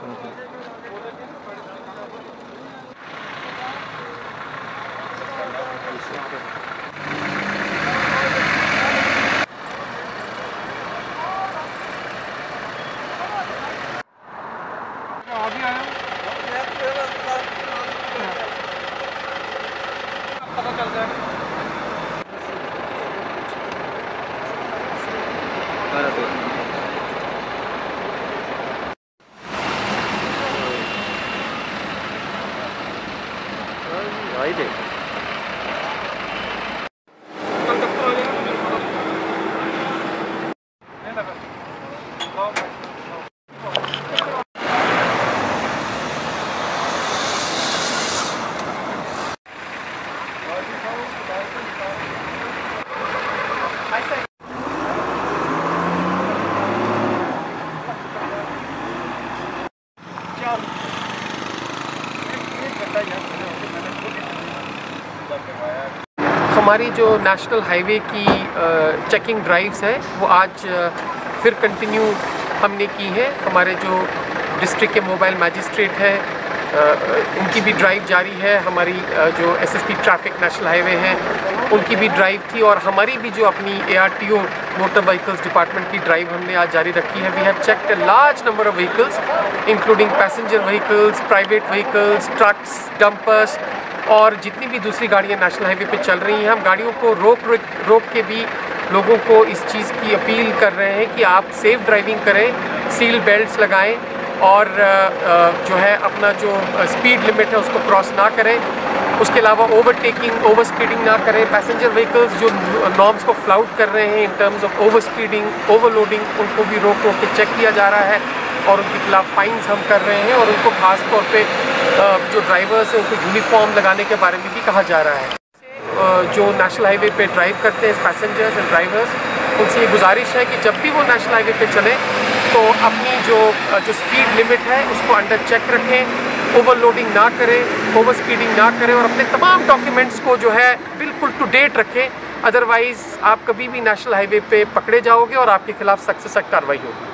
अभी आया पता चलता है। आई दे हमारी जो नेशनल हाईवे की चेकिंग ड्राइव्स हैं वो आज फिर कंटिन्यू हमने की है। हमारे जो डिस्ट्रिक्ट के मोबाइल मैजिस्ट्रेट हैं उनकी भी ड्राइव जारी है। हमारी जो एसएसपी ट्रैफिक नेशनल हाईवे हैं उनकी भी ड्राइव थी और हमारी भी जो अपनी ARTO मोटर व्हीकल्स डिपार्टमेंट की ड्राइव हमने आज जारी रखी है। We have checked a large number of vehicles including passenger vehicles, private vehicles, trucks, dumpers और जितनी भी दूसरी गाड़ियाँ नेशनल हाईवे पे चल रही हैं। हम गाड़ियों को रोक के भी लोगों को इस चीज़ की अपील कर रहे हैं कि आप सेफ ड्राइविंग करें, सील बेल्ट्स लगाएं और जो है अपना जो स्पीड लिमिट है उसको क्रॉस ना करें। उसके अलावा ओवरटेकिंग, ओवर स्पीडिंग ना करें। पैसेंजर व्हीकल्स जो नॉर्म्स को फ्लाउट कर रहे हैं in terms of over speeding, overloading, उनको भी रोक के चेक किया जा रहा है और उनके खिलाफ फाइन्स हम कर रहे हैं और उनको खास तौर पे जो ड्राइवर्स हैं उनको यूनिफॉर्म लगाने के बारे में भी कहा जा रहा है। जो नेशनल हाईवे पे ड्राइव करते हैं पैसेंजर्स एंड ड्राइवर्स, उनसे ये गुजारिश है कि जब भी वो नेशनल हाईवे पे चलें तो अपनी जो स्पीड लिमिट है उसको अंडर चेक रखें, ओवरलोडिंग ना करें, ओवर स्पीडिंग ना करें और अपने तमाम डॉक्यूमेंट्स को जो है बिल्कुल टू डेट रखें। अदरवाइज़ आप कभी भी नेशनल हाईवे पे पकड़े जाओगे और आपके खिलाफ सख्त से सख्त कार्रवाई होगी।